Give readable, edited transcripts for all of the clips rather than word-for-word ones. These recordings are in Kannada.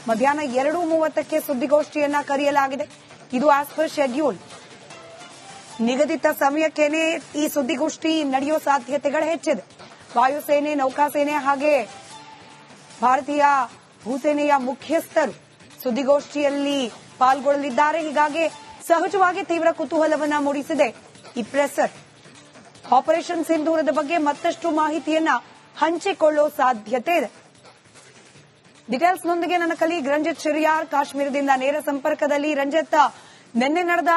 ಮಧ್ಯಾಹ್ನ 2:30ಕ್ಕೆ ಸುದ್ದಿಗೋಷ್ಠಿಯನ್ನ ಕರೆಯಲಾಗಿದೆ. ಇದು ಆಸ್ ಪರ್ ಶೆಡ್ಯೂಲ್. ನಿಗದಿತ ಸಮಯಕ್ಕೇನೆ ಈ ಸುದ್ದಿಗೋಷ್ಠಿ ನಡೆಯುವ ಸಾಧ್ಯತೆಗಳು ಹೆಚ್ಚಿದೆ. ವಾಯುಸೇನೆ, ನೌಕಾಸೇನೆ ಹಾಗೆ ಭಾರತೀಯ ಭೂಸೇನೆಯ ಮುಖ್ಯಸ್ಥರು ಸುದ್ದಿಗೋಷ್ಠಿಯಲ್ಲಿ ಪಾಲ್ಗೊಳ್ಳಲಿದ್ದಾರೆ. ಹೀಗಾಗಿ ಸಹಜವಾಗಿ ತೀವ್ರ ಕುತೂಹಲವನ್ನ ಮೂಡಿಸಿದೆ ಈ ಪ್ರೆಸರ್. ಆಪರೇಷನ್ ಸಿಂಧೂರದ ಬಗ್ಗೆ ಮತ್ತಷ್ಟು ಮಾಹಿತಿಯನ್ನ ಹಂಚಿಕೊಳ್ಳೋ ಸಾಧ್ಯತೆ ಇದೆ. ಡೀಟೇಲ್ಸ್ನೊಂದಿಗೆ ನನ್ನ ಕಲೀಗ್ ರಂಜಿತ್ ಶಿರಿಯಾರ್ ಕಾಶ್ಮೀರದಿಂದ ನೇರ ಸಂಪರ್ಕದಲ್ಲಿ. ರಂಜಿತ್, ನಿನ್ನೆ ನಡೆದ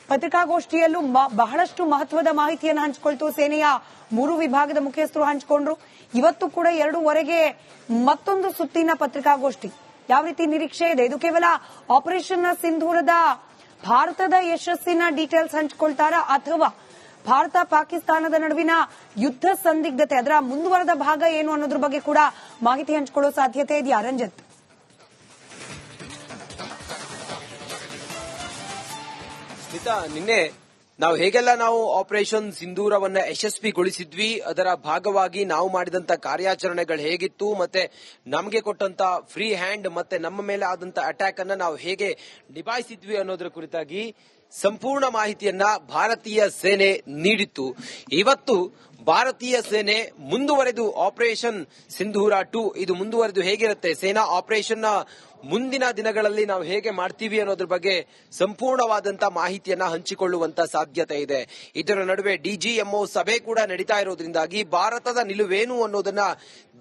ಪತ್ರಿಕಾಗೋಷ್ಠಿಯಲ್ಲೂ ಬಹಳಷ್ಟು ಮಹತ್ವದ ಮಾಹಿತಿಯನ್ನು ಹಂಚಿಕೊಳ್ತು. ಸೇನೆಯ 3 ವಿಭಾಗದ ಮುಖ್ಯಸ್ಥರು ಹಂಚಿಕೊಂಡ್ರು. ಇವತ್ತು ಕೂಡ 2:15ಕ್ಕೆ ಮತ್ತೊಂದು ಸುತ್ತಿನ ಪತ್ರಿಕಾಗೋಷ್ಠಿ. ಯಾವ ರೀತಿ ನಿರೀಕ್ಷೆ ಇದೆ? ಇದು ಕೇವಲ ಆಪರೇಷನ್ ಸಿಂಧೂರದ ಭಾರತದ ಯಶಸ್ಸಿನ ಡೀಟೇಲ್ಸ್ ಹಂಚಿಕೊಳ್ತಾರಾ, ಅಥವಾ ಭಾರತ ಪಾಕಿಸ್ತಾನದ ನಡುವಿನ ಯುದ್ಧ ಸಂದಿಗ್ಧತೆ ಅದರ ಮುಂದುವರೆದ ಭಾಗ ಏನು ಅನ್ನೋದ್ರ ಬಗ್ಗೆ ಕೂಡ ಮಾಹಿತಿ ಹಂಚಿಕೊಳ್ಳೋ ಸಾಧ್ಯತೆ ಇದೆಯಾ ರಂಜಿತ್? ಸ್ಮಿತಾ, ನಿನ್ನೆ ನಾವು ಹೇಗೆಲ್ಲ ನಾವು ಆಪರೇಷನ್ ಸಿಂಧೂರವನ್ನ ಯಶಸ್ವಿಗೊಳಿಸಿದ್ವಿ, ಅದರ ಭಾಗವಾಗಿ ನಾವು ಮಾಡಿದಂತ ಕಾರ್ಯಾಚರಣೆಗಳು ಹೇಗಿತ್ತು, ಮತ್ತೆ ನಮಗೆ ಕೊಟ್ಟಂತ ಫ್ರೀ ಹ್ಯಾಂಡ್ ಮತ್ತೆ ನಮ್ಮ ಮೇಲೆ ಆದಂತ ಅಟ್ಯಾಕ್ ಅನ್ನ ನಾವು ಹೇಗೆ ನಿಭಾಯಿಸಿದ್ವಿ ಅನ್ನೋದರ ಕುರಿತಾಗಿ ಸಂಪೂರ್ಣ ಮಾಹಿತಿಯನ್ನ ಭಾರತೀಯ ಸೇನೆ ನೀಡಿತ್ತು. ಇವತ್ತು ಭಾರತೀಯ ಸೇನೆ ಮುಂದುವರೆದು ಆಪರೇಷನ್ ಸಿಂಧೂರ 2 ಇದು ಮುಂದುವರೆದು ಹೇಗಿರುತ್ತೆ, ಸೇನಾ ಆಪರೇಷನ್ ಮುಂದಿನ ದಿನಗಳಲ್ಲಿ ನಾವು ಹೇಗೆ ಮಾಡ್ತೀವಿ ಅನ್ನೋದ್ರ ಬಗ್ಗೆ ಸಂಪೂರ್ಣವಾದಂತ ಮಾಹಿತಿಯನ್ನ ಹಂಚಿಕೊಳ್ಳುವಂತ ಸಾಧ್ಯತೆ ಇದೆ. ಇದರ ನಡುವೆ ಡಿಜಿಎಂಒ ಸಭೆ ಕೂಡ ನಡೀತಾ ಇರೋದ್ರಿಂದಾಗಿ ಭಾರತದ ನಿಲುವೇನು ಅನ್ನೋದನ್ನ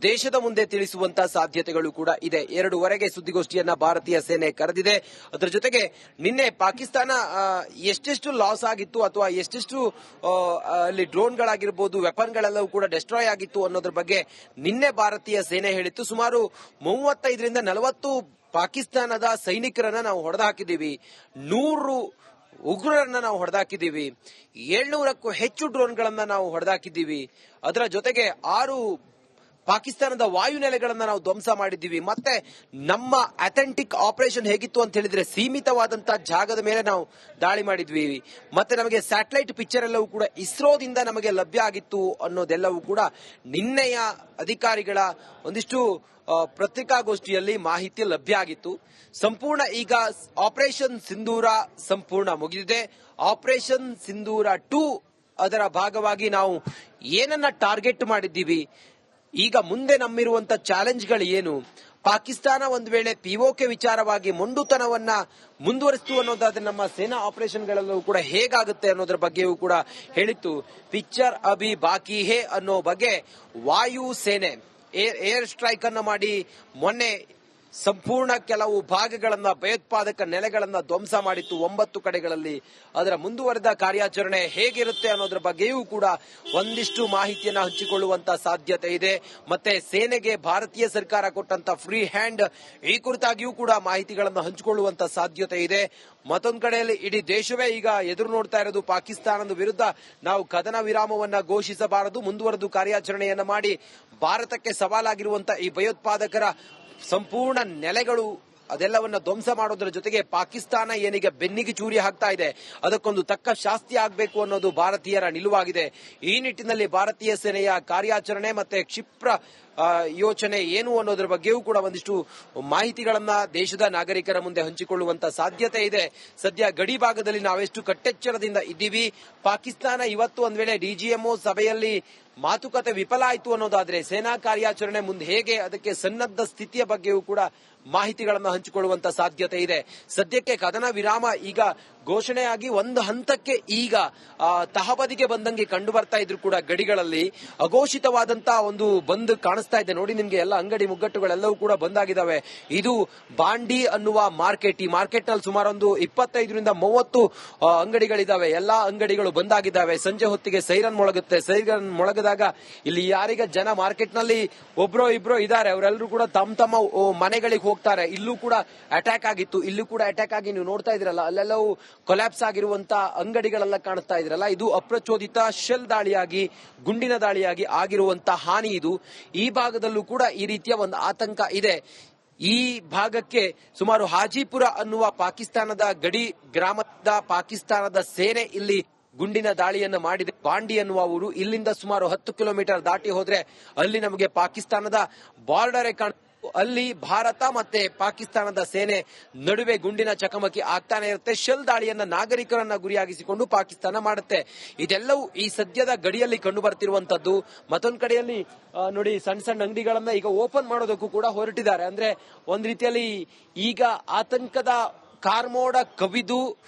ದೇಶದ ಮುಂದೆ ತಿಳಿಸುವಂತ ಸಾಧ್ಯತೆಗಳು ಕೂಡ ಇದೆ. 2:15ಕ್ಕೆ ಸುದ್ದಿಗೋಷ್ಠಿಯನ್ನ ಭಾರತೀಯ ಸೇನೆ ಕರೆದಿದೆ. ಅದರ ಜೊತೆಗೆ ನಿನ್ನೆ ಪಾಕಿಸ್ತಾನ ಎಷ್ಟೆಷ್ಟು ಲಾಸ್ ಆಗಿತ್ತು ಅಥವಾ ಎಷ್ಟೆಷ್ಟು ಅಲ್ಲಿ ಡ್ರೋನ್ಗಳಾಗಿರ್ಬೋದು, ವೆಪನ್ಗಳೆಲ್ಲವೂ ಕೂಡ ಡೆಸ್ಟ್ರಾಯ್ ಆಗಿತ್ತು ಅನ್ನೋದ್ರ ಬಗ್ಗೆ ನಿನ್ನೆ ಭಾರತೀಯ ಸೇನೆ ಹೇಳಿತ್ತು. ಸುಮಾರು 35ರಿಂದ 40 ಪಾಕಿಸ್ತಾನದ ಸೈನಿಕರನ್ನ ನಾವು ಹೊಡೆದಾಕಿದ್ದೀವಿ, 100 ಉಗ್ರರನ್ನ ನಾವು ಹೊಡೆದಾಕಿದ್ದೀವಿ, 700ಕ್ಕೂ ಹೆಚ್ಚು ಡ್ರೋನ್ಗಳನ್ನ ನಾವು ಹೊಡೆದಾಕಿದ್ದೀವಿ. ಅದರ ಜೊತೆಗೆ 6 ಪಾಕಿಸ್ತಾನದ ವಾಯುನೆಲೆಗಳನ್ನ ನಾವು ಧ್ವಂಸ ಮಾಡಿದ್ದೀವಿ. ಮತ್ತೆ ನಮ್ಮ ಅಥೆಂಟಿಕ್ ಆಪರೇಷನ್ ಹೇಗಿತ್ತು ಅಂತ ಹೇಳಿದ್ರೆ ಸೀಮಿತವಾದಂತಹ ಜಾಗದ ಮೇಲೆ ನಾವು ದಾಳಿ ಮಾಡಿದ್ವಿ. ಮತ್ತೆ ನಮಗೆ ಸ್ಯಾಟಲೈಟ್ ಪಿಕ್ಚರ್ ಎಲ್ಲವೂ ಕೂಡ ಇಸ್ರೋದಿಂದ ನಮಗೆ ಲಭ್ಯ ಆಗಿತ್ತು ಅನ್ನೋದೆಲ್ಲವೂ ಕೂಡ ನಿನ್ನೆಯ ಅಧಿಕಾರಿಗಳ ಒಂದಿಷ್ಟು ಪತ್ರಿಕಾಗೋಷ್ಠಿಯಲ್ಲಿ ಮಾಹಿತಿ ಲಭ್ಯ ಆಗಿತ್ತು. ಸಂಪೂರ್ಣ ಈಗ ಆಪರೇಷನ್ ಸಿಂಧೂರ ಸಂಪೂರ್ಣ ಮುಗಿದಿದೆ. ಆಪರೇಷನ್ ಸಿಂಧೂರ 2 ಅದರ ಭಾಗವಾಗಿ ನಾವು ಏನನ್ನ ಟಾರ್ಗೆಟ್ ಮಾಡಿದ್ದೀವಿ, ಈಗ ಮುಂದೆ ನಮ್ಮಿರುವಂತ ಚಾಲೆಂಜ್ಗಳು ಏನು, ಪಾಕಿಸ್ತಾನ ಒಂದು ವೇಳೆ ಪಿಒಕೆ ವಿಚಾರವಾಗಿ ಮೊಂಡುತನವನ್ನ ಮುಂದುವರಿಸಿತು ಅನ್ನೋದಾದ್ರೆ ನಮ್ಮ ಸೇನಾ ಆಪರೇಷನ್ಗಳೆಲ್ಲವೂ ಕೂಡ ಹೇಗಾಗುತ್ತೆ ಅನ್ನೋದ್ರ ಬಗ್ಗೆಯೂ ಕೂಡ ಹೇಳಿತ್ತು. ಪಿಕ್ಚರ್ ಅಭಿ ಬಾಕಿ ಹೇ ಅನ್ನೋ ಬಗ್ಗೆ ವಾಯು ಸೇನೆ ಏರ್ ಸ್ಟ್ರೈಕ್ ಅನ್ನು ಮಾಡಿ ಮೊನ್ನೆ ಸಂಪೂರ್ಣ ಕೆಲವು ಭಾಗಗಳನ್ನ ಭಯೋತ್ಪಾದಕ ನೆಲೆಗಳನ್ನ ಧ್ವಂಸ ಮಾಡಿತ್ತು 9 ಕಡೆಗಳಲ್ಲಿ. ಅದರ ಮುಂದುವರೆದ ಕಾರ್ಯಾಚರಣೆ ಹೇಗಿರುತ್ತೆ ಅನ್ನೋದ್ರ ಬಗ್ಗೆಯೂ ಕೂಡ ಒಂದಿಷ್ಟು ಮಾಹಿತಿಯನ್ನ ಹಂಚಿಕೊಳ್ಳುವಂತ ಸಾಧ್ಯತೆ ಇದೆ. ಮತ್ತೆ ಸೇನೆಗೆ ಭಾರತೀಯ ಸರ್ಕಾರ ಕೊಟ್ಟಂತ ಫ್ರೀ ಹ್ಯಾಂಡ್ ಈ ಕುರಿತಾಗಿಯೂ ಕೂಡ ಮಾಹಿತಿಗಳನ್ನು ಹಂಚಿಕೊಳ್ಳುವಂತ ಸಾಧ್ಯತೆ ಇದೆ. ಮತ್ತೊಂದು ಕಡೆಯಲ್ಲಿ ಇಡೀ ದೇಶವೇ ಈಗ ಎದುರು ನೋಡ್ತಾ ಇರೋದು ಪಾಕಿಸ್ತಾನದ ವಿರುದ್ಧ ನಾವು ಕದನ ವಿರಾಮವನ್ನ ಘೋಷಿಸಬಾರದು, ಮುಂದುವರೆದು ಕಾರ್ಯಾಚರಣೆಯನ್ನ ಮಾಡಿ ಭಾರತಕ್ಕೆ ಸವಾಲಾಗಿರುವಂತಹ ಈ ಭಯೋತ್ಪಾದಕರ ಸಂಪೂರ್ಣ ನೆಲೆಗಳು ಅದೆಲ್ಲವನ್ನ ಧ್ವಂಸ ಮಾಡೋದ್ರ ಜೊತೆಗೆ ಪಾಕಿಸ್ತಾನ ಏನೀಗ ಬೆನ್ನಿಗೆ ಚೂರಿ ಹಾಕ್ತಾ ಇದೆ, ಅದಕ್ಕೊಂದು ತಕ್ಕ ಶಾಸ್ತಿ ಆಗಬೇಕು ಅನ್ನೋದು ಭಾರತೀಯರ ನಿಲುವಾಗಿದೆ. ಈ ನಿಟ್ಟಿನಲ್ಲಿ ಭಾರತೀಯ ಸೇನೆಯ ಕಾರ್ಯಾಚರಣೆ ಮತ್ತೆ ಕ್ಷಿಪ್ರ ಯೋಚನೆ ಏನು ಅನ್ನೋದ್ರ ಬಗ್ಗೆಯೂ ಕೂಡ ಒಂದಿಷ್ಟು ಮಾಹಿತಿಗಳನ್ನ ದೇಶದ ನಾಗರಿಕರ ಮುಂದೆ ಹಂಚಿಕೊಳ್ಳುವಂತ ಸಾಧ್ಯತೆ ಇದೆ. ಸದ್ಯ ಗಡಿ ಭಾಗದಲ್ಲಿ ನಾವೆಷ್ಟು ಕಟ್ಟೆಚ್ಚರದಿಂದ ಇದ್ದೀವಿ, ಪಾಕಿಸ್ತಾನ ಇವತ್ತು ಒಂದ್ ವೇಳೆ ಡಿಜಿಎಂಒ ಸಭೆಯಲ್ಲಿ ಮಾತುಕತೆ ವಿಫಲ ಆಯಿತು ಅನ್ನೋದಾದ್ರೆ ಸೇನಾ ಕಾರ್ಯಾಚರಣೆ ಮುಂದೆ ಹೇಗೆ, ಅದಕ್ಕೆ ಸನ್ನದ್ಧ ಸ್ಥಿತಿಯ ಬಗ್ಗೆಯೂ ಕೂಡ ಮಾಹಿತಿಗಳನ್ನು ಹಂಚಿಕೊಳ್ಳುವಂತ ಸಾಧ್ಯತೆ ಇದೆ. ಸದ್ಯಕ್ಕೆ ಕದನ ವಿರಾಮ ಈಗ ಘೋಷಣೆಯಾಗಿ ಒಂದು ಹಂತಕ್ಕೆ ಈಗ ತಹಬದಿಗೆ ಬಂದಂಗೆ ಕಂಡು ಬರ್ತಾ ಇದ್ರು ಕೂಡ ಗಡಿಗಳಲ್ಲಿ ಅಘೋಷಿತವಾದಂತಹ ಒಂದು ಬಂದ್ ಕಾಣಿಸ್ತಾ ಇದೆ. ನೋಡಿ, ನಿಮ್ಗೆ ಎಲ್ಲ ಅಂಗಡಿ ಮುಗ್ಗಟ್ಟುಗಳೆಲ್ಲವೂ ಕೂಡ ಬಂದಾಗಿದ್ದಾವೆ. ಇದು ಬಾಂಡಿ ಅನ್ನುವ ಮಾರ್ಕೆಟ್. ಈ ಮಾರ್ಕೆಟ್ ನಲ್ಲಿ ಸುಮಾರು ಒಂದು 25ರಿಂದ 30 ಅಂಗಡಿಗಳಿದಾವೆ. ಎಲ್ಲಾ ಅಂಗಡಿಗಳು ಬಂದಾಗಿದ್ದಾವೆ. ಸಂಜೆ ಹೊತ್ತಿಗೆ ಸೈರನ್ ಮೊಳಗುತ್ತೆ. ಸೈರನ್ ಮೊಳಗದಾಗ ಇಲ್ಲಿ ಯಾರಿಗ ಜನ ಮಾರ್ಕೆಟ್ ನಲ್ಲಿ ಒಬ್ರೋ ಇಬ್ರೋ ಇದ್ದಾರೆ, ಅವರೆಲ್ಲರೂ ಕೂಡ ತಮ್ಮ ಮನೆಗಳಿಗೆ ಹೋಗ್ತಾರೆ. ಇಲ್ಲೂ ಕೂಡ ಅಟ್ಯಾಕ್ ಆಗಿತ್ತು, ಇಲ್ಲೂ ಕೂಡ ಅಟ್ಯಾಕ್ ಆಗಿ ನೀವು ನೋಡ್ತಾ ಇದ್ರಲ್ಲ, ಅಲ್ಲೆಲ್ಲವೂ ಕೊಲ್ಯಾಪ್ಸ್ ಆಗಿರುವಂತ ಅಂಗಡಿಗಳೆಲ್ಲ ಕಾಣಿಸ್ತಾ ಇದ್ರಲ್ಲ, ಇದು ಅಪ್ರಚೋದಿತ ಶೆಲ್ ದಾಳಿಯಾಗಿ, ಗುಂಡಿನ ದಾಳಿಯಾಗಿ ಆಗಿರುವಂತಹ ಹಾನಿ ಇದು. ಈ ಭಾಗದಲ್ಲೂ ಕೂಡ ಈ ರೀತಿಯ ಒಂದು ಆತಂಕ ಇದೆ. ಈ ಭಾಗಕ್ಕೆ ಸುಮಾರು ಹಾಜಿಪುರ ಅನ್ನುವ ಪಾಕಿಸ್ತಾನದ ಗಡಿ ಗ್ರಾಮದ ಪಾಕಿಸ್ತಾನದ ಸೇನೆ ಇಲ್ಲಿ ಗುಂಡಿನ ದಾಳಿಯನ್ನು ಮಾಡಿದೆ. ಬಾಂಡಿ ಅನ್ನುವ ಊರು, ಇಲ್ಲಿಂದ ಸುಮಾರು 10 ಕಿಲೋಮೀಟರ್ ದಾಟಿ ಹೋದ್ರೆ ಅಲ್ಲಿ ನಮಗೆ ಪಾಕಿಸ್ತಾನದ ಬಾರ್ಡರ್ ಅಲ್ಲಿ ಭಾರತ ಮತ್ತೆ ಪಾಕಿಸ್ತಾನದ ಸೇನೆ ನಡುವೆ ಗುಂಡಿನ ಚಕಮಕಿ ಆಗ್ತಾನೆ ಇರುತ್ತೆ. ಶೆಲ್ ದಾಳಿಯನ್ನ ನಾಗರಿಕರನ್ನ ಗುರಿಯಾಗಿಸಿಕೊಂಡು ಪಾಕಿಸ್ತಾನ ಮಾಡುತ್ತೆ. ಇದೆಲ್ಲವೂ ಈ ಸದ್ಯದ ಗಡಿಯಲ್ಲಿ ಕಂಡು ಬರ್ತಿರುವಂತದ್ದು. ಮತ್ತೊಂದು ಕಡೆಯಲ್ಲಿ ನೋಡಿ, ಸಣ್ಣ ಸಣ್ಣ ಅಂಗಡಿಗಳನ್ನ ಈಗ ಓಪನ್ ಮಾಡೋದಕ್ಕೂ ಕೂಡ ಹೊರಟಿದ್ದಾರೆ. ಅಂದ್ರೆ ಒಂದ್ ರೀತಿಯಲ್ಲಿ ಈಗ ಆತಂಕದ ಕಾರ್ಮೋಡ ಕವಿದು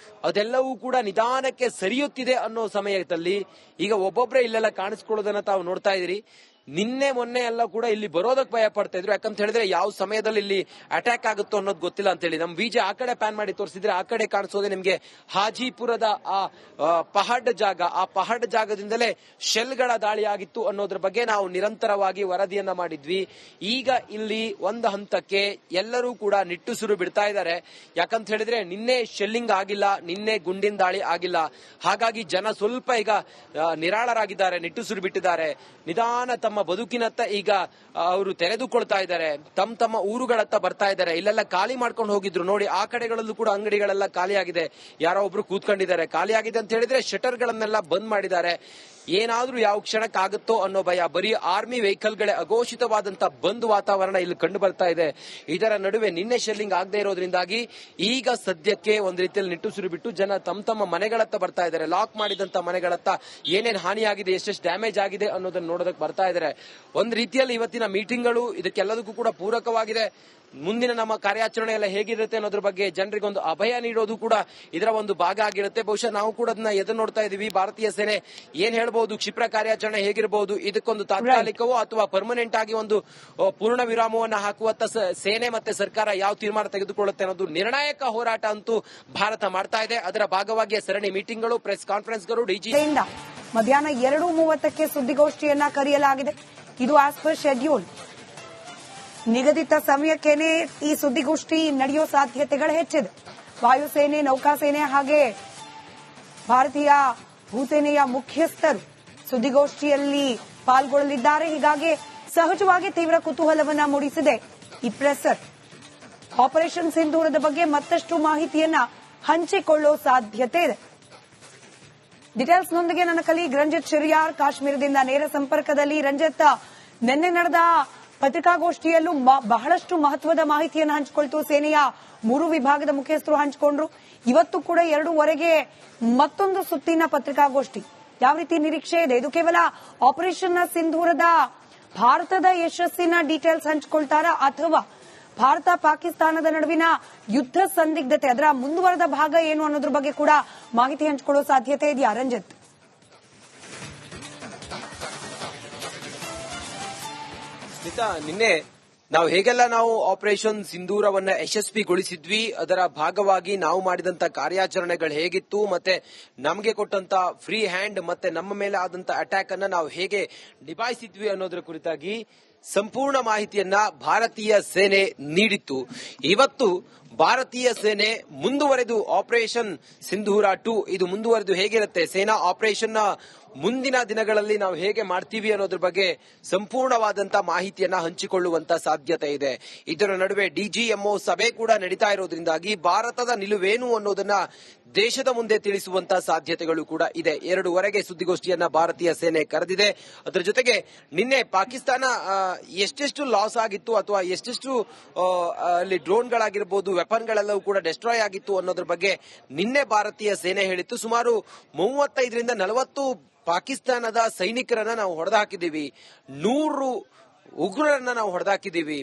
ಅದೆಲ್ಲವೂ ಕೂಡ ನಿಧಾನಕ್ಕೆ ಸರಿಯುತ್ತಿದೆ ಅನ್ನೋ ಸಮಯದಲ್ಲಿ ಈಗ ಒಬ್ಬೊಬ್ಬರೇ ಇಲ್ಲೆಲ್ಲ ಕಾಣಿಸ್ಕೊಳ್ಳೋದನ್ನ ತಾವು ನೋಡ್ತಾ ಇದೀರಿ. ನಿನ್ನೆ ಮೊನ್ನೆ ಎಲ್ಲ ಕೂಡ ಇಲ್ಲಿ ಬರೋದಕ್ಕೆ ಭಯ ಪಡ್ತಾ ಇದ್ರು. ಯಾಕಂತ ಹೇಳಿದ್ರೆ ಯಾವ ಸಮಯದಲ್ಲಿ ಇಲ್ಲಿ ಅಟ್ಯಾಕ್ ಆಗುತ್ತೋ ಅನ್ನೋದು ಗೊತ್ತಿಲ್ಲ ಅಂತ ಹೇಳಿ. ನಮ್ ವಿಜಯ್ ಆ ಕಡೆ ಪ್ಯಾನ್ ಮಾಡಿ ತೋರಿಸಿದ್ರೆ ಆ ಕಡೆ ಕಾಣಿಸೋದೆ ನಿಮ್ಗೆ ಹಾಜಿಪುರದ ಆ ಪಹಡ್ ಜಾಗ. ಆ ಪಹಡ್ ಜಾಗದಿಂದಲೇ ಶೆಲ್ಗಳ ದಾಳಿ ಆಗಿತ್ತು ಅನ್ನೋದ್ರ ಬಗ್ಗೆ ನಾವು ನಿರಂತರವಾಗಿ ವರದಿಯನ್ನ ಮಾಡಿದ್ವಿ. ಈಗ ಇಲ್ಲಿ ಒಂದು ಹಂತಕ್ಕೆ ಎಲ್ಲರೂ ಕೂಡ ನಿಟ್ಟುಸಿರು ಬಿಡ್ತಾ ಇದ್ದಾರೆ. ಯಾಕಂತ ಹೇಳಿದ್ರೆ ನಿನ್ನೆ ಶೆಲ್ಲಿಂಗ್ ಆಗಿಲ್ಲ, ನಿನ್ನೆ ಗುಂಡಿನ ದಾಳಿ ಆಗಿಲ್ಲ. ಹಾಗಾಗಿ ಜನ ಸ್ವಲ್ಪ ಈಗ ನಿರಾಳರಾಗಿದ್ದಾರೆ, ನಿಟ್ಟುಸಿರು ಬಿಟ್ಟಿದ್ದಾರೆ. ನಿಧಾನ ತಮ್ಮ ಬದುಕಿನತ್ತ ಈಗ ಅವರು ತೆರೆದುಕೊಳ್ತಾ ಇದ್ದಾರೆ. ತಮ್ಮ ಊರುಗಳತ್ತ ಬರ್ತಾ ಇದ್ದಾರೆ. ಇಲ್ಲೆಲ್ಲ ಖಾಲಿ ಮಾಡ್ಕೊಂಡು ಹೋಗಿದ್ರು ನೋಡಿ. ಆ ಕಡೆಗಳಲ್ಲೂ ಕೂಡ ಅಂಗಡಿಗಳೆಲ್ಲ ಖಾಲಿಯಾಗಿದೆ. ಯಾರೋ ಒಬ್ರು ಕೂತ್ಕೊಂಡಿದ್ದಾರೆ. ಖಾಲಿಯಾಗಿದೆ ಅಂತ ಹೇಳಿದ್ರೆ ಶಟರ್ ಗಳನ್ನೆಲ್ಲ ಬಂದ್ ಮಾಡಿದ್ದಾರೆ. ಏನಾದ್ರೂ ಯಾವ ಕ್ಷಣಕ್ಕಾಗುತ್ತೋ ಅನ್ನೋ ಭಯ. ಬರೀ ಆರ್ಮಿ ವೆಹಿಕಲ್ಗಳೇ ಅಘೋಷಿತವಾದಂತ ಬಂದ್ ವಾತಾವರಣ ಇಲ್ಲಿ ಕಂಡು ಬರ್ತಾ ಇದೆ. ಇದರ ನಡುವೆ ನಿನ್ನೆ ಶೆಲ್ಲಿಂಗ್ ಆಗದೆ ಇರೋದ್ರಿಂದಾಗಿ ಈಗ ಸದ್ಯಕ್ಕೆ ಒಂದ್ ರೀತಿಯಲ್ಲಿ ನಿಟ್ಟುಸಿರು ಬಿಟ್ಟು ಜನ ತಮ್ಮ ಮನೆಗಳತ್ತ ಬರ್ತಾ ಇದ್ದಾರೆ. ಲಾಕ್ ಮಾಡಿದಂತ ಮನೆಗಳತ್ತ ಏನೇನ್ ಹಾನಿಯಾಗಿದೆ, ಎಷ್ಟೆಷ್ಟು ಡ್ಯಾಮೇಜ್ ಆಗಿದೆ ಅನ್ನೋದನ್ನ ನೋಡೋದಕ್ಕೆ ಬರ್ತಾ ಇದ್ದಾರೆ. ಒಂದ್ ರೀತಿಯಲ್ಲಿ ಇವತ್ತಿನ ಮೀಟಿಂಗ್ಗಳು ಇದಕ್ಕೆಲ್ಲದಕ್ಕೂ ಕೂಡ ಪೂರಕವಾಗಿದೆ. ಮುಂದಿನ ನಮ್ಮ ಕಾರ್ಯಾಚರಣೆ ಎಲ್ಲ ಹೇಗಿರುತ್ತೆ ಅನ್ನೋದ್ರ ಬಗ್ಗೆ ಜನರಿಗೊಂದು ಅಭಯ ನೀಡೋದು ಕೂಡ ಇದರ ಒಂದು ಭಾಗ ಆಗಿರುತ್ತೆ. ಬಹುಶಃ ನಾವು ಕೂಡ ಅದನ್ನ ಎದುರು ನೋಡ್ತಾ ಇದೀವಿ. ಭಾರತೀಯ ಸೇನೆ ಏನ್ ಹೇಳ್ಬಹುದು, ಕ್ಷಿಪ್ರ ಕಾರ್ಯಾಚರಣೆ ಹೇಗಿರಬಹುದು, ಇದಕ್ಕೊಂದು ತಾತ್ಕಾಲಿಕವೋ ಅಥವಾ ಪರ್ಮನೆಂಟ್ ಆಗಿ ಒಂದು ಪೂರ್ಣ ವಿರಾಮವನ್ನ ಹಾಕುವತ್ತ ಸೇನೆ ಮತ್ತೆ ಸರ್ಕಾರ ಯಾವ ತೀರ್ಮಾನ ತೆಗೆದುಕೊಳ್ಳುತ್ತೆ ಅನ್ನೋದು ನಿರ್ಣಾಯಕ ಹೋರಾಟ ಅಂತೂ ಭಾರತ ಮಾಡ್ತಾ ಇದೆ. ಅದರ ಭಾಗವಾಗಿ ಸರಣಿ ಮೀಟಿಂಗ್ಗಳು, ಪ್ರೆಸ್ ಕಾನ್ಫರೆನ್ಸ್ಗಳು, ಡಿಜಿ ಮಧ್ಯಾಹ್ನ 2:30ಕ್ಕೆ ಸುದ್ದಿಗೋಷ್ಠಿಯನ್ನ ಕರೆಯಲಾಗಿದೆ. ಇದು ಆಸ್ ಪರ್ ಶೆಡ್ಯೂಲ್. ನಿಗದಿತ ಸಮಯಕ್ಕೇನೆ ಈ ಸುದ್ದಿಗೋಷ್ಠಿ ನಡೆಯುವ ಸಾಧ್ಯತೆಗಳು ಹೆಚ್ಚಿದೆ. ವಾಯುಸೇನೆ, ನೌಕಾಸೇನೆ ಹಾಗೆ ಭಾರತೀಯ ಭೂಸೇನೆಯ ಮುಖ್ಯಸ್ಥರು ಸುದ್ದಿಗೋಷ್ಠಿಯಲ್ಲಿ ಪಾಲ್ಗೊಳ್ಳಲಿದ್ದಾರೆ. ಹೀಗಾಗಿ ಸಹಜವಾಗಿ ತೀವ್ರ ಕುತೂಹಲವನ್ನ ಮೂಡಿಸಿದೆ ಈ ಪ್ರೆಸರ್. ಆಪರೇಷನ್ ಸಿಂಧೂರದ ಬಗ್ಗೆ ಮತ್ತಷ್ಟು ಮಾಹಿತಿಯನ್ನ ಹಂಚಿಕೊಳ್ಳೋ ಸಾಧ್ಯತೆ ಇದೆ. ಡೀಟೇಲ್ಸ್ನೊಂದಿಗೆ ನನ್ನ ಕಲೀಗ್ ರಂಜಿತ್ ಶಿರಿಯಾರ್ ಕಾಶ್ಮೀರದಿಂದ ನೇರ ಸಂಪರ್ಕದಲ್ಲಿ. ರಂಜಿತ್, ನಿನ್ನೆ ನಡೆದ ಪತ್ರಿಕಾಗೋಷ್ಠಿಯಲ್ಲೂ ಬಹಳಷ್ಟು ಮಹತ್ವದ ಮಾಹಿತಿಯನ್ನು ಹಂಚಿಕೊಳ್ತು. ಸೇನೆಯ 3 ವಿಭಾಗದ ಮುಖ್ಯಸ್ಥರು ಹಂಚಿಕೊಂಡ್ರು. ಇವತ್ತು ಕೂಡ 2:15ಕ್ಕೆ ಮತ್ತೊಂದು ಸುತ್ತಿನ ಪತ್ರಿಕಾಗೋಷ್ಠಿ. ಯಾವ ರೀತಿ ನಿರೀಕ್ಷೆ ಇದೆ? ಇದು ಕೇವಲ ಆಪರೇಷನ್ ಸಿಂಧೂರದ ಭಾರತದ ಯಶಸ್ಸಿನ ಡೀಟೇಲ್ಸ್ ಹಂಚಿಕೊಳ್ತಾರಾ ಅಥವಾ ಭಾರತ ಪಾಕಿಸ್ತಾನದ ನಡುವಿನ ಯುದ್ಧ ಸಂದಿಗ್ಧತೆ ಅದರ ಮುಂದುವರೆದ ಭಾಗ ಏನು ಅನ್ನೋದ್ರ ಬಗ್ಗೆ ಕೂಡ ಮಾಹಿತಿ ಹಂಚಿಕೊಳ್ಳೋ ಸಾಧ್ಯತೆ ಇದೆಯಾ ರಂಜಿತ್? ನಿನ್ನೆ ನಾವು ಹೇಗೆಲ್ಲ ನಾವು ಆಪರೇಷನ್ ಸಿಂಧೂರವನ್ನ ಯಶಸ್ವಿಗೊಳಿಸಿದ್ವಿ, ಅದರ ಭಾಗವಾಗಿ ನಾವು ಮಾಡಿದಂತ ಕಾರ್ಯಾಚರಣೆಗಳು ಹೇಗಿತ್ತು, ಮತ್ತೆ ನಮಗೆ ಕೊಟ್ಟಂತ ಫ್ರೀ ಹ್ಯಾಂಡ್ ಮತ್ತೆ ನಮ್ಮ ಮೇಲೆ ಆದಂತ ಅಟ್ಯಾಕ್ ಅನ್ನ ನಾವು ಹೇಗೆ ನಿಭಾಯಿಸಿದ್ವಿ ಅನ್ನೋದರ ಕುರಿತಾಗಿ ಸಂಪೂರ್ಣ ಮಾಹಿತಿಯನ್ನ ಭಾರತೀಯ ಸೇನೆ ನೀಡಿತ್ತು. ಇವತ್ತು ಭಾರತೀಯ ಸೇನೆ ಮುಂದುವರೆದು ಆಪರೇಷನ್ ಸಿಂಧೂರ 2 ಇದು ಮುಂದುವರೆದು ಹೇಗಿರುತ್ತೆ, ಸೇನಾ ಆಪರೇಷನ್ ಮುಂದಿನ ದಿನಗಳಲ್ಲಿ ನಾವು ಹೇಗೆ ಮಾಡ್ತೀವಿ ಅನ್ನೋದ್ರ ಬಗ್ಗೆ ಸಂಪೂರ್ಣವಾದಂತ ಮಾಹಿತಿಯನ್ನ ಹಂಚಿಕೊಳ್ಳುವಂತ ಸಾಧ್ಯತೆ ಇದೆ. ಇದರ ನಡುವೆ ಡಿಜಿಎಂಒ ಸಭೆ ಕೂಡ ನಡೀತಾ ಇರೋದ್ರಿಂದಾಗಿ ಭಾರತದ ನಿಲುವೇನು ಅನ್ನೋದನ್ನ ದೇಶದ ಮುಂದೆ ತಿಳಿಸುವಂತ ಸಾಧ್ಯತೆಗಳು ಕೂಡ ಇದೆ. 2:15ಕ್ಕೆ ಸುದ್ದಿಗೋಷ್ಠಿಯನ್ನ ಭಾರತೀಯ ಸೇನೆ ಕರೆದಿದೆ. ಅದರ ಜೊತೆಗೆ ನಿನ್ನೆ ಪಾಕಿಸ್ತಾನ ಎಷ್ಟೆಷ್ಟು ಲಾಸ್ ಆಗಿತ್ತು ಅಥವಾ ಎಷ್ಟೆಷ್ಟು ಅಲ್ಲಿ ಡ್ರೋನ್ಗಳಾಗಿರ್ಬೋದು, ವೆಪನ್ಗಳೆಲ್ಲವೂ ಕೂಡ ಡೆಸ್ಟ್ರಾಯ್ ಆಗಿತ್ತು ಅನ್ನೋದ್ರ ಬಗ್ಗೆ ನಿನ್ನೆ ಭಾರತೀಯ ಸೇನೆ ಹೇಳಿತ್ತು. ಸುಮಾರು 35ರಿಂದ 40 ಪಾಕಿಸ್ತಾನದ ಸೈನಿಕರನ್ನ ನಾವು ಹೊಡೆದಾಕಿದ್ದೀವಿ, 100 ಉಗ್ರರನ್ನ ನಾವು ಹೊಡೆದಾಕಿದ್ದೀವಿ,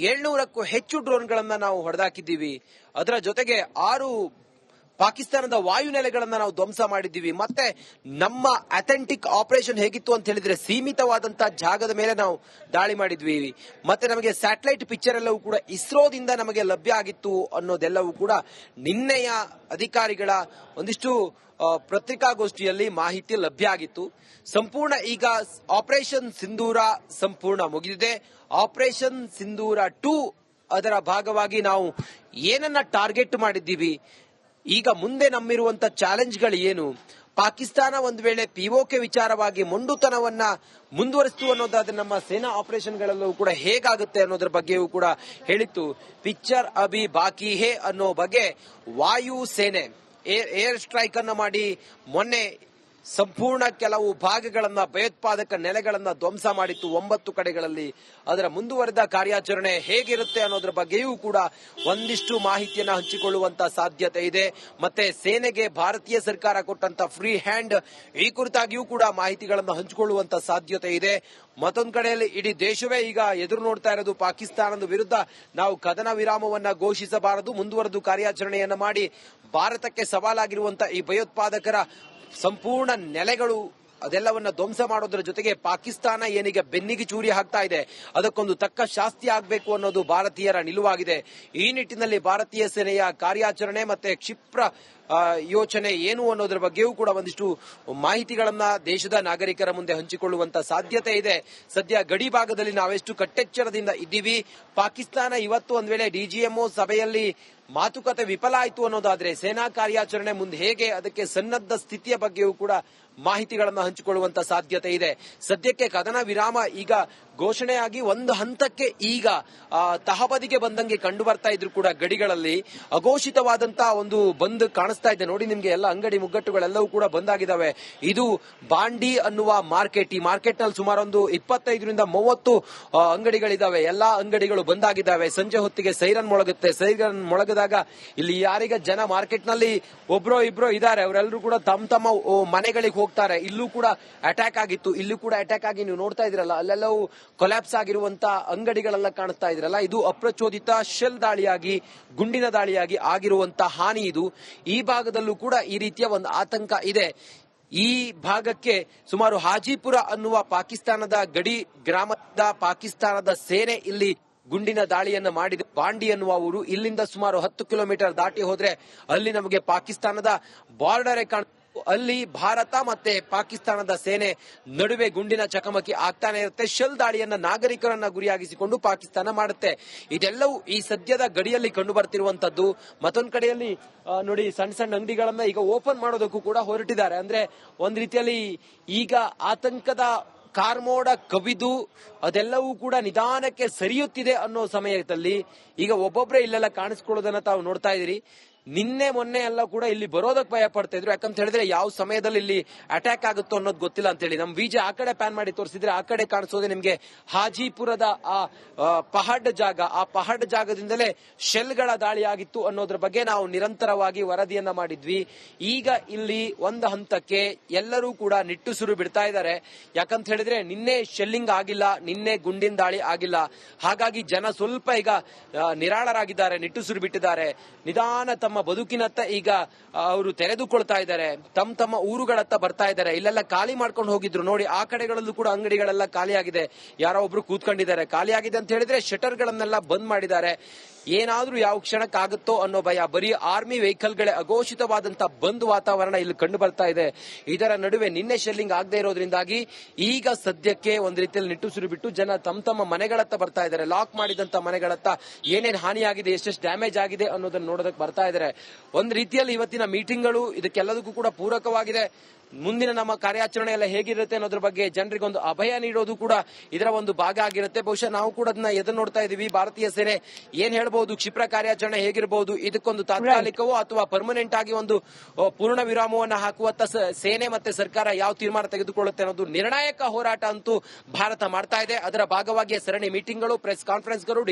700ಕ್ಕೂ ಹೆಚ್ಚು ಡ್ರೋನ್ಗಳನ್ನ ನಾವು ಹೊಡೆದಾಕಿದ್ದೀವಿ. ಅದರ ಜೊತೆಗೆ 6 ಪಾಕಿಸ್ತಾನದ ವಾಯುನೆಲೆಗಳನ್ನ ನಾವು ಧ್ವಂಸ ಮಾಡಿದ್ದೀವಿ. ಮತ್ತೆ ನಮ್ಮ ಅಥೆಂಟಿಕ್ ಆಪರೇಷನ್ ಹೇಗಿತ್ತು ಅಂತ ಹೇಳಿದ್ರೆ ಸೀಮಿತವಾದಂತಹ ಜಾಗದ ಮೇಲೆ ನಾವು ದಾಳಿ ಮಾಡಿದ್ವಿ. ಮತ್ತೆ ನಮಗೆ ಸ್ಯಾಟಲೈಟ್ ಪಿಕ್ಚರ್ ಎಲ್ಲವೂ ಕೂಡ ಇಸ್ರೋದಿಂದ ನಮಗೆ ಲಭ್ಯ ಆಗಿತ್ತು ಅನ್ನೋದೆಲ್ಲವೂ ಕೂಡ ನಿನ್ನೆಯ ಅಧಿಕಾರಿಗಳ ಒಂದಿಷ್ಟು ಪತ್ರಿಕಾಗೋಷ್ಠಿಯಲ್ಲಿ ಮಾಹಿತಿ ಲಭ್ಯ ಆಗಿತ್ತು. ಸಂಪೂರ್ಣ ಈಗ ಆಪರೇಷನ್ ಸಿಂಧೂರ ಸಂಪೂರ್ಣ ಮುಗಿದಿದೆ. ಆಪರೇಷನ್ ಸಿಂಧೂರ 2 ಅದರ ಭಾಗವಾಗಿ ನಾವು ಏನನ್ನ ಟಾರ್ಗೆಟ್ ಮಾಡಿದ್ದೀವಿ, ಈಗ ಮುಂದೆ ನಮ್ಮಿರುವಂತ ಚಾಲೆಂಜ್ಗಳು ಏನು, ಪಾಕಿಸ್ತಾನ ಒಂದು ವೇಳೆ ಪಿಒಕೆ ವಿಚಾರವಾಗಿ ಮೊಂಡುತನವನ್ನ ಮುಂದುವರಿಸ್ತು ಅನ್ನೋದಾದ್ರೆ ನಮ್ಮ ಸೇನಾ ಆಪರೇಷನ್ಗಳೆಲ್ಲವೂ ಕೂಡ ಹೇಗಾಗುತ್ತೆ ಅನ್ನೋದ್ರ ಬಗ್ಗೆಯೂ ಕೂಡ ಹೇಳಿತ್ತು. ಪಿಕ್ಚರ್ ಅಭಿ ಬಾಕಿ ಹೇ ಅನ್ನೋ ಬಗ್ಗೆ ವಾಯು ಸೇನೆ ಏರ್ ಸ್ಟ್ರೈಕ್ ಅನ್ನ ಮಾಡಿ ಮೊನ್ನೆ ಸಂಪೂರ್ಣ ಕೆಲವು ಭಾಗಗಳನ್ನ ಭಯೋತ್ಪಾದಕ ನೆಲೆಗಳನ್ನ ಧ್ವಂಸ ಮಾಡಿತ್ತು 9 ಕಡೆಗಳಲ್ಲಿ. ಅದರ ಮುಂದುವರೆದ ಕಾರ್ಯಾಚರಣೆ ಹೇಗಿರುತ್ತೆ ಅನ್ನೋದ್ರ ಬಗ್ಗೆಯೂ ಕೂಡ ಒಂದಿಷ್ಟು ಮಾಹಿತಿಯನ್ನ ಹಂಚಿಕೊಳ್ಳುವಂತ ಸಾಧ್ಯತೆ ಇದೆ. ಮತ್ತೆ ಸೇನೆಗೆ ಭಾರತೀಯ ಸರ್ಕಾರ ಕೊಟ್ಟಂತ ಫ್ರೀ ಹ್ಯಾಂಡ್ ಈ ಕುರಿತಾಗಿಯೂ ಕೂಡ ಮಾಹಿತಿಗಳನ್ನ ಹಂಚಿಕೊಳ್ಳುವಂತ ಸಾಧ್ಯತೆ ಇದೆ. ಮತ್ತೊಂದು ಕಡೆಯಲ್ಲಿ ಇಡೀ ದೇಶವೇ ಈಗ ಎದುರು ನೋಡ್ತಾ ಇರೋದು ಪಾಕಿಸ್ತಾನದ ವಿರುದ್ಧ ನಾವು ಕದನ ವಿರಾಮವನ್ನ ಘೋಷಿಸಬಾರದು, ಮುಂದುವರೆದು ಕಾರ್ಯಾಚರಣೆಯನ್ನ ಮಾಡಿ ಭಾರತಕ್ಕೆ ಸವಾಲಾಗಿರುವಂತಹ ಈ ಭಯೋತ್ಪಾದಕರ ಸಂಪೂರ್ಣ ನೆಲೆಗಳು ಅದೆಲ್ಲವನ್ನ ಧ್ವಂಸ ಮಾಡೋದ್ರ ಜೊತೆಗೆ ಪಾಕಿಸ್ತಾನ ಏನೀಗ ಬೆನ್ನಿಗೆ ಚೂರಿ ಹಾಕ್ತಾ ಇದೆ, ಅದಕ್ಕೊಂದು ತಕ್ಕ ಶಾಸ್ತಿ ಆಗಬೇಕು ಅನ್ನೋದು ಭಾರತೀಯರ ನಿಲುವಾಗಿದೆ. ಈ ನಿಟ್ಟಿನಲ್ಲಿ ಭಾರತೀಯ ಸೇನೆಯ ಕಾರ್ಯಾಚರಣೆ ಮತ್ತೆ ಕ್ಷಿಪ್ರ ಯೋಚನೆ ಏನು ಅನ್ನೋದ್ರ ಬಗ್ಗೆಯೂ ಕೂಡ ಒಂದಿಷ್ಟು ಮಾಹಿತಿಗಳನ್ನ ದೇಶದ ನಾಗರಿಕರ ಮುಂದೆ ಹಂಚಿಕೊಳ್ಳುವಂತ ಸಾಧ್ಯತೆ ಇದೆ. ಸದ್ಯ ಗಡಿ ಭಾಗದಲ್ಲಿ ನಾವೆಷ್ಟು ಕಟ್ಟೆಚ್ಚರದಿಂದ ಇದ್ದೀವಿ. ಪಾಕಿಸ್ತಾನ ಇವತ್ತು ಒಂದ್ ವೇಳೆ ಡಿಜಿಎಂಒ ಸಭೆಯಲ್ಲಿ ಮಾತುಕತೆ ವಿಫಲ ಆಯಿತು ಅನ್ನೋದಾದ್ರೆ ಸೇನಾ ಕಾರ್ಯಾಚರಣೆ ಮುಂದೆ ಹೇಗೆ, ಅದಕ್ಕೆ ಸನ್ನದ್ಧ ಸ್ಥಿತಿಯ ಬಗ್ಗೆಯೂ ಕೂಡ ಮಾಹಿತಿಗಳನ್ನ ಹಂಚಿಕೊಳ್ಳುವಂತ ಸಾಧ್ಯತೆ ಇದೆ. ಸದ್ಯಕ್ಕೆ ಕದನ ವಿರಾಮ ಈಗ ಘೋಷಣೆಯಾಗಿ ಒಂದು ಹಂತಕ್ಕೆ ಈಗ ತಹಬದಿಗೆ ಬಂದಂಗೆ ಕಂಡು ಬರ್ತಾ ಇದ್ರು ಕೂಡ ಗಡಿಗಳಲ್ಲಿ ಅಘೋಷಿತವಾದಂತಹ ಒಂದು ಬಂದ್ ಕಾಣಿಸ್ತಾ ಇದೆ. ನೋಡಿ, ನಿಮ್ಗೆ ಎಲ್ಲ ಅಂಗಡಿ ಮುಗ್ಗಟ್ಟುಗಳೆಲ್ಲವೂ ಕೂಡ ಬಂದಾಗಿದ್ದಾವೆ. ಇದು ಬಾಂಡಿ ಅನ್ನುವ ಮಾರ್ಕೆಟ್. ಈ ಮಾರ್ಕೆಟ್ ನಲ್ಲಿ ಸುಮಾರು ಒಂದು 25ರಿಂದ 30 ಅಂಗಡಿಗಳಿದಾವೆ. ಎಲ್ಲಾ ಅಂಗಡಿಗಳು ಬಂದಾಗಿದ್ದಾವೆ. ಸಂಜೆ ಹೊತ್ತಿಗೆ ಸೈರನ್ ಮೊಳಗುತ್ತೆ. ಸೈರನ್ ಮೊಳಗದಾಗ ಇಲ್ಲಿ ಯಾರಿಗ ಜನ ಮಾರ್ಕೆಟ್ ನಲ್ಲಿ ಒಬ್ರೋ ಇಬ್ರೋ ಇದ್ದಾರೆ, ಅವರೆಲ್ಲರೂ ಕೂಡ ತಮ್ಮ ಮನೆಗಳಿಗೆ ಹೋಗ್ತಾರೆ. ಇಲ್ಲೂ ಕೂಡ ಅಟ್ಯಾಕ್ ಆಗಿತ್ತು. ಇಲ್ಲೂ ಕೂಡ ಅಟ್ಯಾಕ್ ಆಗಿ ನೀವು ನೋಡ್ತಾ ಇದ್ರಲ್ಲ, ಅಲ್ಲೆಲ್ಲವೂ ಕೊಲ್ಯಾಪ್ಸ್ ಆಗಿರುವಂತ ಅಂಗಡಿಗಳೆಲ್ಲ ಕಾಣಿಸ್ತಾ ಇದ್ರಲ್ಲ. ಇದು ಅಪ್ರಚೋದಿತ ಶೆಲ್ ದಾಳಿಯಾಗಿ, ಗುಂಡಿನ ದಾಳಿಯಾಗಿ ಆಗಿರುವಂತ ಹಾನಿ ಇದು. ಈ ಭಾಗದಲ್ಲೂ ಕೂಡ ಈ ರೀತಿಯ ಒಂದು ಆತಂಕ ಇದೆ. ಈ ಭಾಗಕ್ಕೆ ಸುಮಾರು ಹಾಜಿಪುರ ಅನ್ನುವ ಪಾಕಿಸ್ತಾನದ ಗಡಿ ಗ್ರಾಮದ ಪಾಕಿಸ್ತಾನದ ಸೇನೆ ಇಲ್ಲಿ ಗುಂಡಿನ ದಾಳಿಯನ್ನು ಮಾಡಿದೆ. ಬಾಂಡಿ ಅನ್ನುವ ಊರು, ಇಲ್ಲಿಂದ ಸುಮಾರು 10 ಕಿಲೋಮೀಟರ್ ದಾಟಿ ಹೋದ್ರೆ ಅಲ್ಲಿ ನಮಗೆ ಪಾಕಿಸ್ತಾನದ ಬಾರ್ಡರ್ ಕಾಣ. ಅಲ್ಲಿ ಭಾರತ ಮತ್ತೆ ಪಾಕಿಸ್ತಾನದ ಸೇನೆ ನಡುವೆ ಗುಂಡಿನ ಚಕಮಕಿ ಆಗ್ತಾನೆ ಇರುತ್ತೆ. ಶೆಲ್ ದಾಳಿಯನ್ನ ನಾಗರಿಕರನ್ನ ಗುರಿಯಾಗಿಸಿಕೊಂಡು ಪಾಕಿಸ್ತಾನ ಮಾಡುತ್ತೆ. ಇದೆಲ್ಲವೂ ಈ ಸದ್ಯದ ಗಡಿಯಲ್ಲಿ ಕಂಡು ಬರ್ತಿರುವಂತದ್ದು. ಮತ್ತೊಂದು ಕಡೆಯಲ್ಲಿ ನೋಡಿ, ಸಣ್ಣ ಸಣ್ಣ ಅಂಗಡಿಗಳನ್ನ ಈಗ ಓಪನ್ ಮಾಡೋದಕ್ಕೂ ಕೂಡ ಹೊರಟಿದ್ದಾರೆ. ಅಂದ್ರೆ ಒಂದ್ ರೀತಿಯಲ್ಲಿ ಈಗ ಆತಂಕದ ಕಾರ್ಮೋಡ ಕವಿದು ಅದೆಲ್ಲವೂ ಕೂಡ ನಿಧಾನಕ್ಕೆ ಸರಿಯುತ್ತಿದೆ ಅನ್ನೋ ಸಮಯದಲ್ಲಿ ಈಗ ಒಬ್ಬೊಬ್ಬರೇ ಇಲ್ಲೆಲ್ಲ ಕಾಣಿಸ್ಕೊಳ್ಳೋದನ್ನ ತಾವು ನೋಡ್ತಾ ಇದೀರಿ. ನಿನ್ನೆ ಮೊನ್ನೆ ಎಲ್ಲ ಕೂಡ ಇಲ್ಲಿ ಬರೋದಕ್ಕೆ ಭಯ ಪಡ್ತಾ ಇದ್ರು. ಯಾಕಂತ ಹೇಳಿದ್ರೆ ಯಾವ ಸಮಯದಲ್ಲಿ ಇಲ್ಲಿ ಅಟ್ಯಾಕ್ ಆಗುತ್ತೋ ಅನ್ನೋದು ಗೊತ್ತಿಲ್ಲ ಅಂತ ಹೇಳಿ. ನಮ್ ವಿಜಯ್ ಆ ಕಡೆ ಪ್ಯಾನ್ ಮಾಡಿ ತೋರಿಸಿದ್ರೆ ಆ ಕಡೆ ಕಾಣಿಸೋದೆ ನಿಮ್ಗೆ ಹಾಜಿಪುರದ ಆ ಪಹಡ್ ಜಾಗ. ಆ ಪಹಡ್ ಜಾಗದಿಂದಲೇ ಶೆಲ್ಗಳ ದಾಳಿ ಆಗಿತ್ತು ಅನ್ನೋದ್ರ ಬಗ್ಗೆ ನಾವು ನಿರಂತರವಾಗಿ ವರದಿಯನ್ನ ಮಾಡಿದ್ವಿ. ಈಗ ಇಲ್ಲಿ ಒಂದು ಹಂತಕ್ಕೆ ಎಲ್ಲರೂ ಕೂಡ ನಿಟ್ಟುಸಿರು ಬಿಡ್ತಾ ಇದ್ದಾರೆ. ಯಾಕಂತ ಹೇಳಿದ್ರೆ ನಿನ್ನೆ ಶೆಲ್ಲಿಂಗ್ ಆಗಿಲ್ಲ, ನಿನ್ನೆ ಗುಂಡಿನ ದಾಳಿ ಆಗಿಲ್ಲ. ಹಾಗಾಗಿ ಜನ ಸ್ವಲ್ಪ ಈಗ ನಿರಾಳರಾಗಿದ್ದಾರೆ, ನಿಟ್ಟುಸಿರು ಬಿಟ್ಟಿದ್ದಾರೆ. ನಿಧಾನ ತಮ್ಮ ಬದುಕಿನತ್ತ ಈಗ ಅವರು ತೆರೆದುಕೊಳ್ತಾ ಇದ್ದಾರೆ. ತಮ್ಮ ಊರುಗಳತ್ತ ಬರ್ತಾ ಇದ್ದಾರೆ. ಇಲ್ಲೆಲ್ಲ ಖಾಲಿ ಮಾಡ್ಕೊಂಡು ಹೋಗಿದ್ರು. ನೋಡಿ, ಆ ಕಡೆಗಳಲ್ಲೂ ಕೂಡ ಅಂಗಡಿಗಳೆಲ್ಲ ಖಾಲಿಯಾಗಿದೆ. ಯಾರೋ ಒಬ್ರು ಕೂತ್ಕೊಂಡಿದ್ದಾರೆ. ಖಾಲಿಯಾಗಿದೆ ಅಂತ ಹೇಳಿದ್ರೆ ಶಟರ್ ಗಳನ್ನೆಲ್ಲ ಬಂದ್ ಮಾಡಿದ್ದಾರೆ. ಏನಾದ್ರೂ ಯಾವ ಕ್ಷಣಕ್ಕಾಗುತ್ತೋ ಅನ್ನೋ ಭಯ. ಬರೀ ಆರ್ಮಿ ವೆಹಿಕಲ್ಗಳೇ ಅಘೋಷಿತವಾದಂತ ಬಂದ್ ವಾತಾವರಣ ಇಲ್ಲಿ ಕಂಡು ಬರ್ತಾ ಇದೆ. ಇದರ ನಡುವೆ ನಿನ್ನೆ ಶೆಲ್ಲಿಂಗ್ ಆಗದೆ ಇರೋದ್ರಿಂದಾಗಿ ಈಗ ಸದ್ಯಕ್ಕೆ ಒಂದ್ ರೀತಿಯಲ್ಲಿ ನಿಟ್ಟುಸಿರು ಬಿಟ್ಟು ಜನ ತಮ್ಮ ಮನೆಗಳತ್ತ ಬರ್ತಾ ಇದ್ದಾರೆ. ಲಾಕ್ ಮಾಡಿದಂತ ಮನೆಗಳತ್ತ ಏನೇನ್ ಹಾನಿಯಾಗಿದೆ, ಎಷ್ಟೆಷ್ಟು ಡ್ಯಾಮೇಜ್ ಆಗಿದೆ ಅನ್ನೋದನ್ನ ನೋಡೋದಕ್ಕೆ ಬರ್ತಾ ಇದ್ದಾರೆ. ಒಂದ್ ರೀತಿಯಲ್ಲಿ ಇವತ್ತಿನ ಮೀಟಿಂಗ್ಗಳು ಇದಕ್ಕೆಲ್ಲದಕ್ಕೂ ಕೂಡ ಪೂರಕವಾಗಿದೆ. ಮುಂದಿನ ನಮ್ಮ ಕಾರ್ಯಾಚರಣೆ ಎಲ್ಲ ಹೇಗಿರುತ್ತೆ ಅನ್ನೋದ್ರ ಬಗ್ಗೆ ಜನರಿಗೊಂದು ಅಭಯ ನೀಡೋದು ಕೂಡ ಇದರ ಒಂದು ಭಾಗ ಆಗಿರುತ್ತೆ. ಬಹುಶಃ ನಾವು ಕೂಡ ಅದನ್ನ ಎದುರು ನೋಡ್ತಾ ಇದೀವಿ. ಭಾರತೀಯ ಸೇನೆ ಏನ್ ಹೇಳ್ಬಹುದು, ಕ್ಷಿಪ್ರ ಕಾರ್ಯಾಚರಣೆ ಹೇಗಿರಬಹುದು, ಇದಕ್ಕೊಂದು ತಾತ್ಕಾಲಿಕವೋ ಅಥವಾ ಪರ್ಮನೆಂಟ್ ಆಗಿ ಒಂದು ಪೂರ್ಣ ವಿರಾಮವನ್ನು ಹಾಕುವತ್ತ ಸೇನೆ ಮತ್ತೆ ಸರ್ಕಾರ ಯಾವ ತೀರ್ಮಾನ ತೆಗೆದುಕೊಳ್ಳುತ್ತೆ ಅನ್ನೋದು ನಿರ್ಣಾಯಕ ಹೋರಾಟ ಅಂತೂ ಭಾರತ ಮಾಡ್ತಾ ಇದೆ. ಅದರ ಭಾಗವಾಗಿ ಸರಣಿ ಮೀಟಿಂಗ್ಗಳು, ಪ್ರೆಸ್ ಕಾನ್ಫರೆನ್ಸ್ಗಳು,